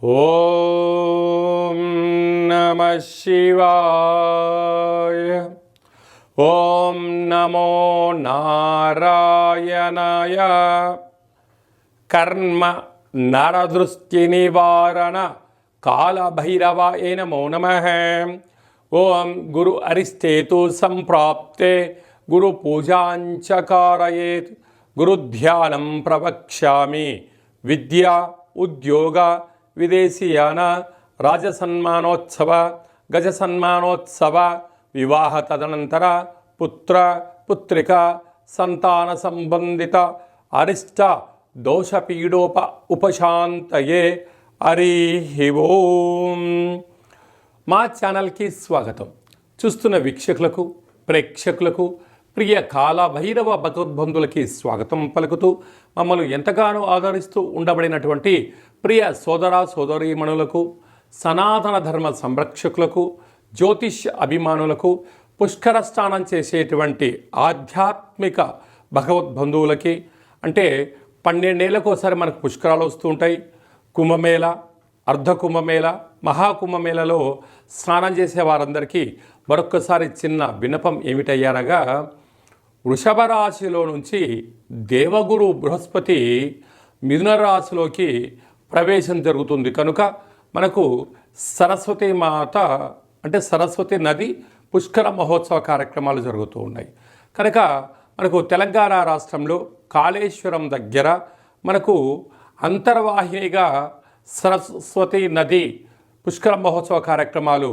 ఓం నమ శివాయ. ఓం నమో నారాయణాయ. కర్మ నరదృష్టి నివారణ కాళభైరవాయ నమో నమః. ఓం గురు అరిష్టేతు సంప్రాప్తే గురు పూజాంచ కారయేత్. గురుధ్యానం ప్రవక్ష్యామి. విద్య ఉద్యోగ విదేశీయాన రాజసన్మానోత్సవ గజసన్మానోత్సవ వివాహ తదనంతర పుత్ర పుత్రిక సంతాన సంబంధిత అరిష్ట దోషపీడోప ఉపశాంతయే. హరి ఓం. మా ఛానల్కి స్వాగతం. చూస్తున్న వీక్షకులకు ప్రేక్షకులకు ప్రియ కాళభైరవ భగవద్బంధులకి స్వాగతం పలుకుతూ మమ్మల్ని ఎంతగానో ఆదరిస్తూ ఉండబడినటువంటి ప్రియ సోదర సోదరీమణులకు, సనాతన ధర్మ సంరక్షకులకు, జ్యోతిష్ అభిమానులకు, పుష్కర స్నానం చేసేటువంటి ఆధ్యాత్మిక భగవద్బంధువులకి, అంటే 12 ఏళ్ళకోసారి మనకు పుష్కరాలు వస్తూ ఉంటాయి. కుంభమేళ, అర్ధ కుంభమేళ, మహాకుంభమేళలో స్నానం చేసే వారందరికీ మరొక్కసారి చిన్న విన్నపం ఏమిటయ్యారగా, వృషభ రాశిలో నుంచి దేవగురు బృహస్పతి మిథున రాశిలోకి ప్రవేశం జరుగుతుంది. కనుక మనకు సరస్వతి మాత అంటే సరస్వతి నది పుష్కర మహోత్సవ కార్యక్రమాలు జరుగుతూ ఉన్నాయి. కనుక మనకు తెలంగాణ రాష్ట్రంలో కాళేశ్వరం దగ్గర మనకు అంతర్వాహినిగా సరస్వతి నది పుష్కర మహోత్సవ కార్యక్రమాలు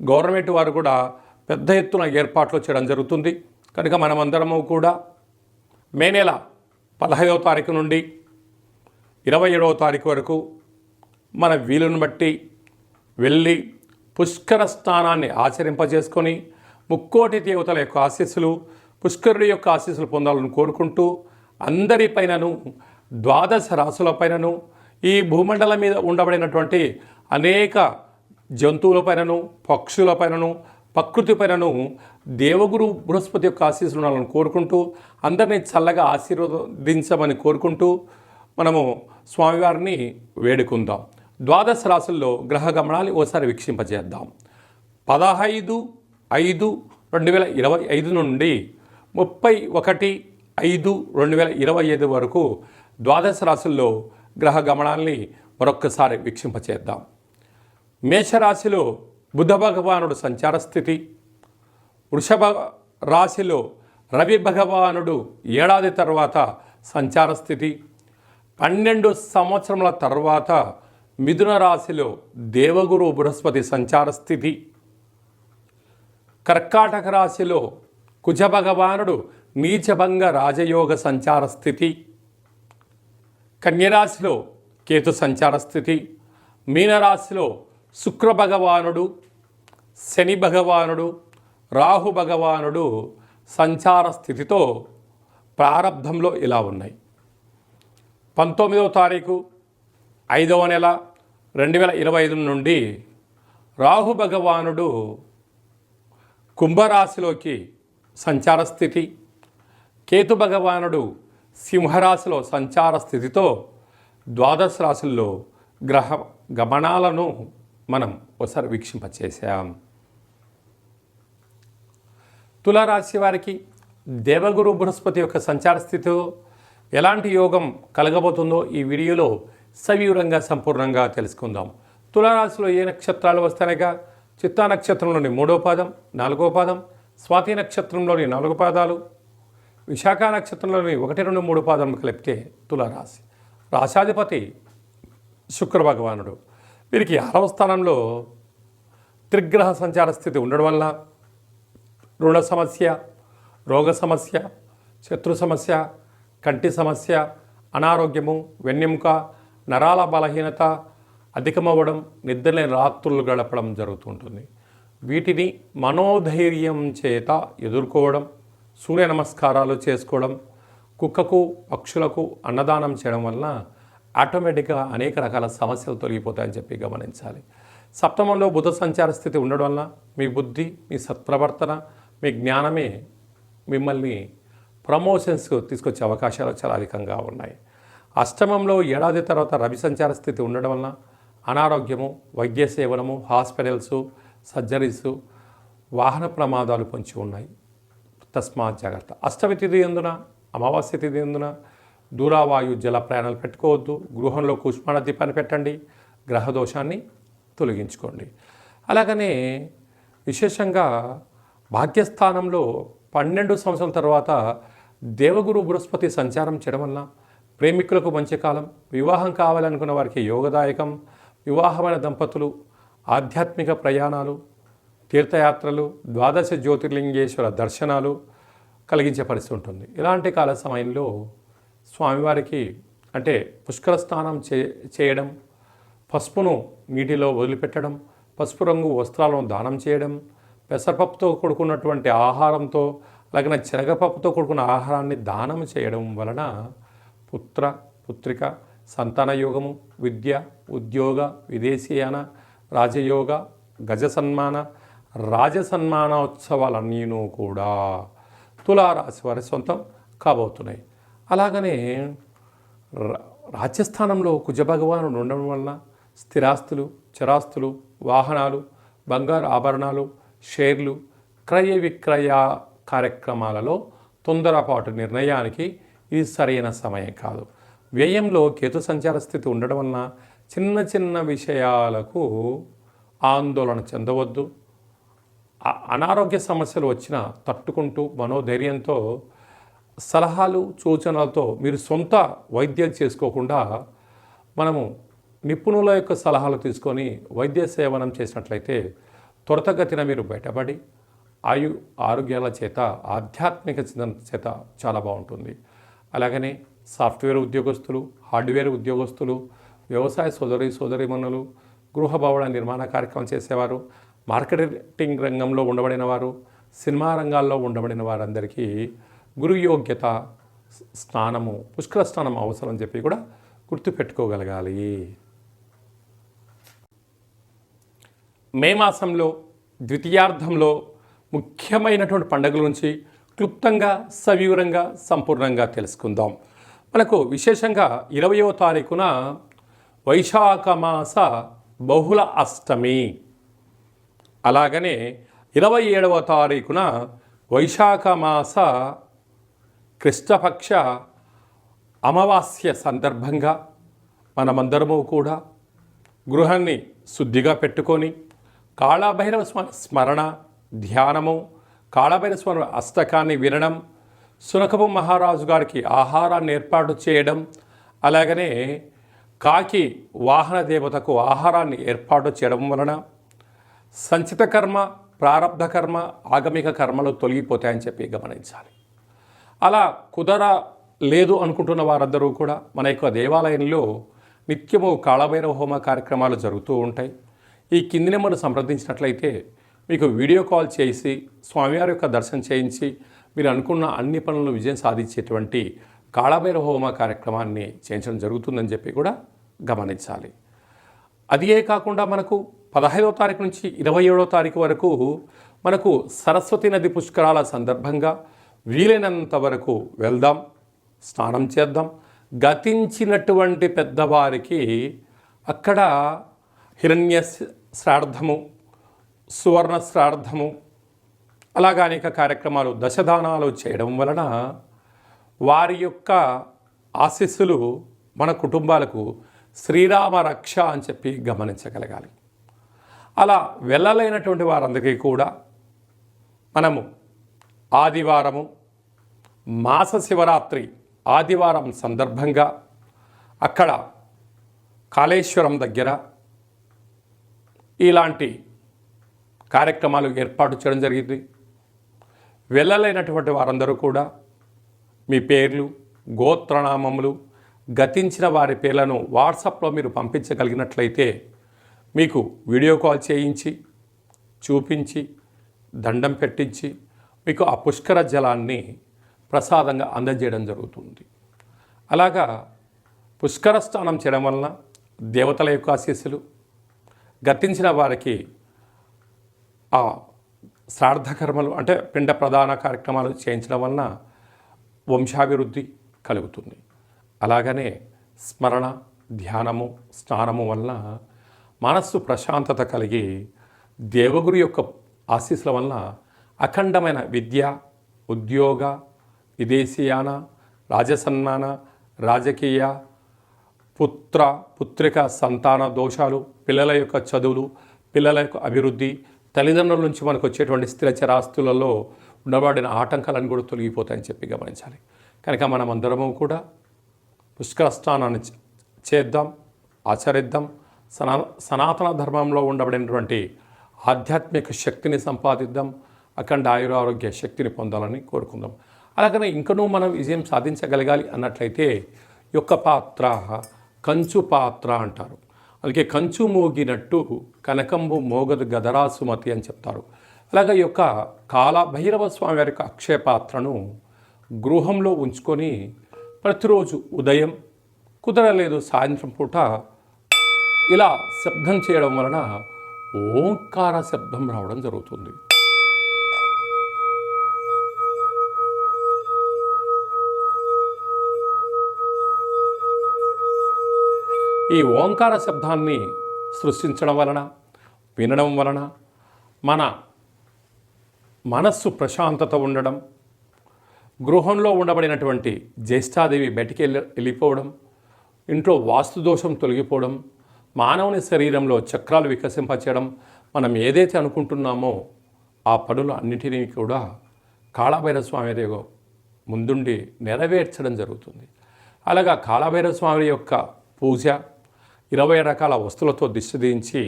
గవర్నమెంట్ వారు కూడా పెద్ద ఎత్తున ఏర్పాట్లు చేయడం జరుగుతుంది. కనుక మనమందరము కూడా మే నెల 15వ తారీఖు నుండి 27వ తారీఖు వరకు మన వీలును బట్టి వెళ్ళి పుష్కర స్నానాన్ని ఆచరింపజేసుకొని ముక్కోటి దేవతల యొక్క ఆశీస్సులు, పుష్కరుడి యొక్క ఆశీస్సులు పొందాలని కోరుకుంటూ, అందరిపైనను 12 రాశులపైనను ఈ భూమండలం మీద ఉండబడినటువంటి అనేక జంతువులపైనను, పక్షులపైనను, ప్రకృతిపైనను దేవగురు బృహస్పతి యొక్క ఆశీస్సులు ఉండాలని కోరుకుంటూ, అందరినీ చల్లగా ఆశీర్వదించమని కోరుకుంటూ మనము స్వామివారిని వేడుకుందాం. 12 రాశుల్లో గ్రహ గమనాలు ఓసారి వీక్షింపజేద్దాం. 15/5/2025 నుండి 31/5/2025 వరకు 12 రాశుల్లో గ్రహ గమనాల్ని మరొక్కసారి వీక్షింపచేద్దాం. మేషరాశిలో బుధ భగవానుడు సంచార స్థితి. వృషభ రాశిలో రవి భగవానుడు ఏడాది తర్వాత సంచార స్థితి. 12 సంవత్సరముల తర్వాత మిథున రాశిలో దేవగురు బృహస్పతి సంచార స్థితి. కర్కాటక రాశిలో కుజ భగవానుడు నీచభంగ రాజయోగ సంచార స్థితి. కన్యరాశిలో కేతు సంచార స్థితి. మీనరాశిలో శుక్ర భగవానుడు, శని భగవానుడు, రాహు భగవానుడు సంచార స్థితితో ప్రారంభంలో ఇలా ఉన్నాయి. 19వ తారీఖు 5వ నెల 2025 నుండి రాహు భగవానుడు కుంభరాశిలోకి సంచార స్థితి, కేతు భగవానుడు సింహరాశిలో సంచార స్థితితో 12 రాశుల్లో గ్రహ గమనాలను మనం ఒకసారి వీక్షింపచేసాం. తులారాశి వారికి దేవగురు బృహస్పతి యొక్క సంచార స్థితితో ఎలాంటి యోగం కలగబోతుందో ఈ వీడియోలో సవివరంగా సంపూర్ణంగా తెలుసుకుందాం. తులారాశిలో ఏ నక్షత్రాలు వస్తాయనగా, చిత్తా నక్షత్రంలోని 3వ పాదం, 4వ పాదం, స్వాతి నక్షత్రంలోని 4 పాదాలు, విశాఖ నక్షత్రంలోని 1, 2, 3 పాదములు కలిపితే తులారాశి. రాశాధిపతి శుక్ర భగవానుడు. వీరికి 6వ స్థానంలో త్రిగ్రహ సంచార స్థితి ఉండడం వల్ల రుణ సమస్య, రోగ సమస్య, శత్రు సమస్య, కంటి సమస్య, అనారోగ్యము, వెన్నెముక, నరాల బలహీనత అధికమవ్వడం, నిద్రలేని రాత్రులు గడపడం జరుగుతుంటుంది. వీటిని మనోధైర్యం చేత ఎదుర్కోవడం, సూర్య నమస్కారాలు చేసుకోవడం, కుక్కకు పక్షులకు అన్నదానం చేయడం వలన ఆటోమేటిక్గా అనేక రకాల సమస్యలు తొలగిపోతాయని చెప్పి గమనించాలి. సప్తమంలో బుధ సంచార స్థితి ఉండడం వలన మీ బుద్ధి, మీ సత్ప్రవర్తన, మీ జ్ఞానమే మిమ్మల్ని ప్రమోషన్స్కు తీసుకొచ్చే అవకాశాలు చాలా అధికంగా ఉన్నాయి. అష్టమంలో ఏడాది తర్వాత రవి సంచార స్థితి ఉండడం వలన అనారోగ్యము, వైద్య సేవనము, హాస్పిటల్సు, సర్జరీసు, వాహన ప్రమాదాలు పొంచి ఉన్నాయి. తస్మాత్ జాగ్రత్త. అష్టమి తిథి ఎందున, అమావాస్య తిథి ఎందున దూరావాయు జల ప్రయాణాలు పెట్టుకోవద్దు. గృహంలో కుష్మాణ దీపాన్ని పెట్టండి. గ్రహదోషాన్ని తొలగించుకోండి. అలాగనే విశేషంగా భాగ్యస్థానంలో 12 సంవత్సరాల తర్వాత దేవగురు బృహస్పతి సంచారం చేయడం వల్ల ప్రేమికులకు మంచి కాలం, వివాహం కావాలనుకున్న వారికి యోగదాయకం, వివాహమైన దంపతులు ఆధ్యాత్మిక ప్రయాణాలు, తీర్థయాత్రలు, 12 జ్యోతిర్లింగేశ్వర దర్శనాలు కలిగించే పరిస్థితి ఉంటుంది. ఇలాంటి కాల సమయంలో స్వామివారికి అంటే పుష్కర స్నానం చేయడం, పసుపును నీటిలో వదిలిపెట్టడం, పసుపు రంగు వస్త్రాలను దానం చేయడం, పెసరపప్పుతో కూడుకున్నటువంటి ఆహారంతో అలాగే శనగపప్పుతో కూడుకున్న ఆహారాన్ని దానం చేయడం వలన పుత్ర, పుత్రిక, సంతాన యోగము, విద్య, ఉద్యోగ, విదేశీయాన, రాజయోగ, గజ సన్మాన, రాజసన్మానోత్సవాలన్నీను కూడా తులారాశి వారి సొంతం కాబోతున్నాయి. అలాగనే రాజ్యస్థానంలో కుజభగవానుడు ఉండడం వలన స్థిరాస్తులు, చరాస్తులు, వాహనాలు, బంగారు ఆభరణాలు, షేర్లు, క్రయ విక్రయ కార్యక్రమాలలో తొందరపాటు నిర్ణయానికి ఇది సరైన సమయం కాదు. వ్యయంలో కేతు సంచార స్థితి ఉండడం వలన చిన్న చిన్న విషయాలకు ఆందోళన చెందవద్దు. అనారోగ్య సమస్యలు వచ్చినా తట్టుకుంటూ మనోధైర్యంతో సలహాలు, సూచనలతో మీరు సొంత వైద్యం చేసుకోకుండా మనము నిపుణుల యొక్క సలహాలు తీసుకొని వైద్య సేవనం చేసినట్లయితే త్వరితగతిన మీరు బయటపడి ఆరోగ్యాల చేత, ఆధ్యాత్మిక చింతన చేత చాలా బాగుంటుంది. అలాగనే సాఫ్ట్వేర్ ఉద్యోగస్తులు, హార్డ్వేర్ ఉద్యోగస్తులు, వ్యవసాయ సోదరీమణులు, గృహ భవన నిర్మాణ కార్యక్రమం చేసేవారు, మార్కెటింగ్ రంగంలో ఉండబడిన వారు, సినిమా రంగాల్లో ఉండబడిన వారందరికీ గురు యోగ్యత స్నానము, పుష్కర స్నానం అవసరం అని చెప్పి కూడా గుర్తుపెట్టుకోగలగాలి. మే మాసంలో ద్వితీయార్థంలో ముఖ్యమైనటువంటి పండుగల నుంచి క్లుప్తంగా, సవివరంగా, సంపూర్ణంగా తెలుసుకుందాం. మనకు విశేషంగా 20వ తారీఖున వైశాఖ మాస బహుళ అష్టమి, అలాగనే 27వ తారీఖున వైశాఖ మాస కృష్ణపక్ష అమావాస్య సందర్భంగా మనమందరము కూడా గృహాన్ని శుద్ధిగా పెట్టుకొని కాళభైరవ స్మరణ, ధ్యానము, కాళభైరవ స్మరణ అష్టకాన్ని వినడం, సునకపు మహారాజు గారికి ఆహారాన్ని ఏర్పాటు చేయడం, అలాగనే కాకి వాహన దేవతకు ఆహారాన్ని ఏర్పాటు చేయడం వలన సంచిత కర్మ, ప్రారబ్ధ కర్మ, ఆగమిక కర్మలు తొలగిపోతాయని చెప్పి గమనించాలి. అలా లేదు అనుకుంటున్న వారందరూ కూడా మన యొక్క దేవాలయంలో నిత్యము కాళభైరవ హోమ కార్యక్రమాలు జరుగుతూ ఉంటాయి. ఈ కింది నెంబర్ను సంప్రదించినట్లయితే మీకు వీడియో కాల్ చేసి స్వామివారి యొక్క దర్శనం చేయించి మీరు అనుకున్న అన్ని పనులను విజయం సాధించేటువంటి కాళభైరవ హోమ కార్యక్రమాన్ని చేయించడం జరుగుతుందని చెప్పి కూడా గమనించాలి. అదే కాకుండా మనకు 15వ తారీఖు నుంచి 27వ తారీఖు వరకు మనకు సరస్వతి నది పుష్కరాల సందర్భంగా వీలైనంత వరకు వెళ్దాం, స్నానం చేద్దాం. గతించినటువంటి పెద్దవారికి అక్కడ హిరణ్య శ్రాద్ధము, సువర్ణ శ్రాద్ధము, అలాగా అనేక కార్యక్రమాలు, దశదానాలు చేయడం వలన వారి యొక్క ఆశీస్సులు మన కుటుంబాలకు శ్రీరామ రక్ష అని చెప్పి గమనించగలగాలి. అలా వెళ్ళలేనటువంటి వారందరికీ కూడా మనము ఆదివారము, మాస శివరాత్రి ఆదివారం సందర్భంగా అక్కడ కాళేశ్వరం దగ్గర ఇలాంటి కార్యక్రమాలు ఏర్పాటు చేయడం జరిగింది. వెళ్ళలేనటువంటి వారందరూ కూడా మీ పేర్లు, గోత్రనామములు, గతించిన వారి పేర్లను వాట్సాప్లో మీరు పంపించగలిగినట్లయితే మీకు వీడియో కాల్ చేయించి చూపించి దండం పెట్టించి మీకు ఆ పుష్కర జలాన్ని ప్రసాదంగా అందజేయడం జరుగుతుంది. అలాగా పుష్కర స్నానం చేయడం వలన దేవతల యొక్క ఆశీస్సులు, గతించిన వారికి ఆ శ్రాద్ధకర్మలు అంటే పిండ ప్రధాన కార్యక్రమాలు చేయించడం వలన వంశాభివృద్ధి కలుగుతుంది. అలాగనే స్మరణ, ధ్యానము, స్నానము వలన మనస్సు ప్రశాంతత కలిగి దేవగురు యొక్క ఆశీస్సుల వలన అఖండమైన విద్య, ఉద్యోగ, విదేశీయాన, రాజసన్మాన, రాజకీయ, పుత్రిక సంతాన దోషాలు, పిల్లల యొక్క చదువులు, పిల్లల యొక్క అభివృద్ధి, తల్లిదండ్రుల నుంచి మనకు వచ్చేటువంటి స్థిర చరాస్తులలో ఉండబడిన ఆటంకాలను కూడా తొలగిపోతాయని చెప్పి గమనించాలి. కనుక మనం అందరము కూడా పుష్కర స్నానాన్ని చేద్దాం, ఆచరిద్దాం. సనాతన ధర్మంలో ఉండబడినటువంటి ఆధ్యాత్మిక శక్తిని సంపాదిద్దాం, అఖండ ఆయురారోగ్య శక్తిని పొందాలని కోరుకుందాం. అలాగనే ఇంకనూ మనం విజయం సాధించగలగాలి అన్నట్లయితే యొక్క పాత్ర కంచు పాత్ర అంటారు. అలాగే కంచు మోగినట్టు కనకంబు మోగదు గదరా సుమతి అని చెప్తారు. అలాగే ఈ యొక్క కాలభైరవ స్వామి వారి యొక్క అక్షయ పాత్రను గృహంలో ఉంచుకొని ప్రతిరోజు ఉదయం, కుదరలేదు సాయంత్రం పూట ఇలా శబ్దం చేయడం వలన ఓంకార శబ్దం రావడం జరుగుతుంది. ఈ ఓంకార శబ్దాన్ని సృష్టించడం వలన, వినడం వలన మన మనస్సు ప్రశాంతత ఉండడం, గృహంలో ఉండబడినటువంటి జ్యేష్ఠాదేవి బయటికి వెళ్ళిపోవడం, ఇంట్లో వాస్తుదోషం తొలగిపోవడం, మానవుని శరీరంలో చక్రాలు వికసింపచేయడం, మనం ఏదైతే అనుకుంటున్నామో ఆ పనులు అన్నిటినీ కూడా కాళభైరవ స్వామి దేవ ముందుండి నెరవేర్చడం జరుగుతుంది. అలాగా కాళభైరవ స్వామి యొక్క పూజ 20 రకాల వస్తువులతో దిష్టి దించి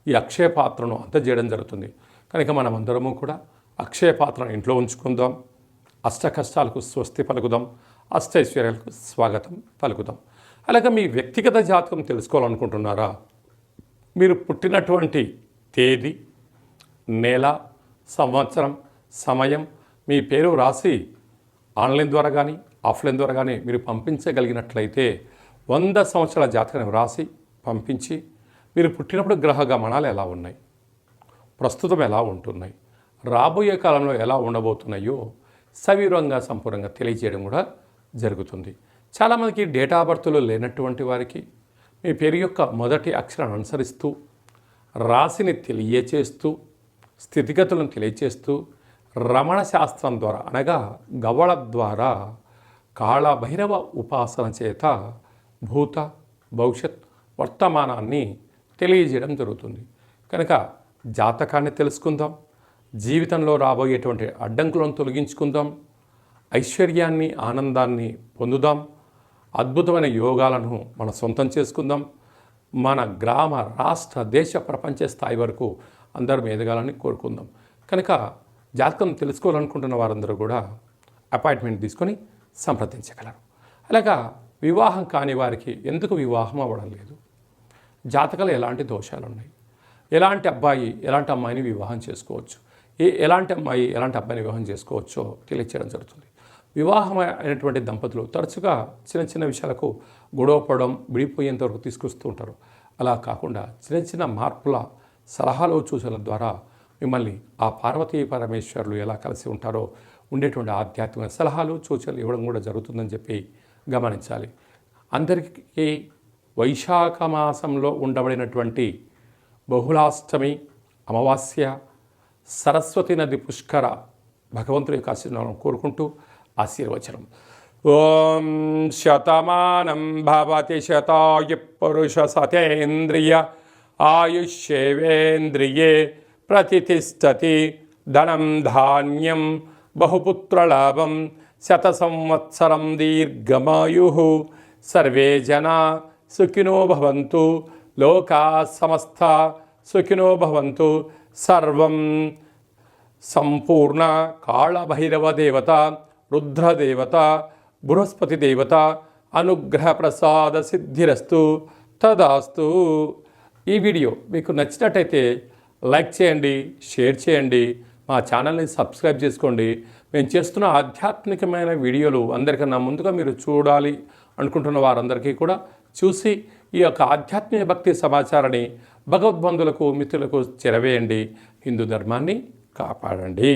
ఈ అక్షయ పాత్రను అందజేయడం జరుగుతుంది. కనుక మనం అందరము కూడా అక్షయ పాత్రను ఇంట్లో ఉంచుకుందాం, అష్ట కష్టాలకు స్వస్తి పలుకుదాం, అష్టైశ్వర్యాలకు స్వాగతం పలుకుదాం. అలాగే మీ వ్యక్తిగత జాతకం తెలుసుకోవాలనుకుంటున్నారా? మీరు పుట్టినటువంటి తేదీ, నెల, సంవత్సరం, సమయం, మీ పేరు రాసి ఆన్లైన్ ద్వారా కానీ ఆఫ్లైన్ ద్వారా కానీ మీరు పంపించగలిగినట్లయితే 100 సంవత్సరాల జాతకాన్ని రాసి పంపించి మీరు పుట్టినప్పుడు గ్రహ గమనాలు ఎలా ఉన్నాయి, ప్రస్తుతం ఎలా ఉంటున్నాయి, రాబోయే కాలంలో ఎలా ఉండబోతున్నాయో సవివరంగా సంపూర్ణంగా తెలియజేయడం కూడా జరుగుతుంది. చాలామందికి డేటా బర్త్లో లేనటువంటి వారికి మీ పేరు యొక్క మొదటి అక్షరాన్ని అనుసరిస్తూ రాశిని తెలియచేస్తూ స్థితిగతులను తెలియచేస్తూ రమణ శాస్త్రం ద్వారా అనగా గవ్వళ ద్వారా కాళభైరవ ఉపాసన చేత భూత, భవిష్యత్, వర్తమానాన్ని తెలియజేయడం జరుగుతుంది. కనుక జాతకాన్ని తెలుసుకుందాం, జీవితంలో రాబోయేటువంటి అడ్డంకులను తొలగించుకుందాం, ఐశ్వర్యాన్ని, ఆనందాన్ని పొందుదాం, అద్భుతమైన యోగాలను మనం సొంతం చేసుకుందాం. మన గ్రామ, రాష్ట్ర, దేశ, ప్రపంచ స్థాయి వరకు అందరం ఎదగాలని కోరుకుందాం. కనుక జాతకం తెలుసుకోవాలనుకుంటున్న వారందరూ కూడా అపాయింట్మెంట్ తీసుకొని సంప్రదించగలరు. అలాగా వివాహం కాని వారికి ఎందుకు వివాహం అవ్వడం లేదు, జాతకాలు ఎలాంటి దోషాలు ఉన్నాయి, ఎలాంటి అబ్బాయి ఎలాంటి అమ్మాయిని వివాహం చేసుకోవచ్చు, ఎలాంటి అమ్మాయి ఎలాంటి అబ్బాయిని వివాహం చేసుకోవచ్చో తెలియచేయడం జరుగుతుంది. వివాహం అయినటువంటి దంపతులు తరచుగా చిన్న చిన్న విషయాలకు గొడవపడడం, విడిపోయేంత వరకు తీసుకొస్తూ ఉంటారు. అలా కాకుండా చిన్న చిన్న మార్పుల సలహాలు, సూచనల ద్వారా మిమ్మల్ని ఆ పార్వతీ పరమేశ్వరులు ఎలా కలిసి ఉంటారో ఉండేటువంటి ఆధ్యాత్మిక సలహాలు, సూచనలు ఇవ్వడం కూడా జరుగుతుందని చెప్పి గమనించాలి. అందరికీ వైశాఖ మాసంలో ఉండబడినటువంటి బహుళాష్టమి, అమావాస్య, సరస్వతి నది పుష్కర భగవంతుడి యొక్క ఆశీర్వాదం కోరుకుంటూ ఆశీర్వచనం. ఓం శతమానం భవతి శతాయు పురుష సతేంద్రియ ఆయుష్యేవేంద్రియే ప్రతిష్టతి ధనం ధాన్యం బహుపుత్రలాభం శత సంవత్సరం దీర్ఘమాయు సర్వే జనా సుఖినో భవంతు లోకా సమస్త సుఖినో భవంతు. సర్వం సంపూర్ణ కాళభైరవ దేవత, రుద్రదేవత, బృహస్పతి దేవత అనుగ్రహ ప్రసాద సిద్ధిరస్తు తదాస్తు. ఈ వీడియో మీకు నచ్చినట్టయితే లైక్ చేయండి, షేర్ చేయండి, మా ఛానల్ని సబ్స్క్రైబ్ చేసుకోండి. మేము చేస్తున్న ఆధ్యాత్మికమైన వీడియోలు అందరికన్నా ముందుగా మీరు చూడాలి అనుకుంటున్న వారందరికీ కూడా చూసి ఈ యొక్క ఆధ్యాత్మిక భక్తి సమాచారాన్ని భగవద్బంధులకు, మిత్రులకు చేరవేయండి. హిందూ ధర్మాన్ని కాపాడండి.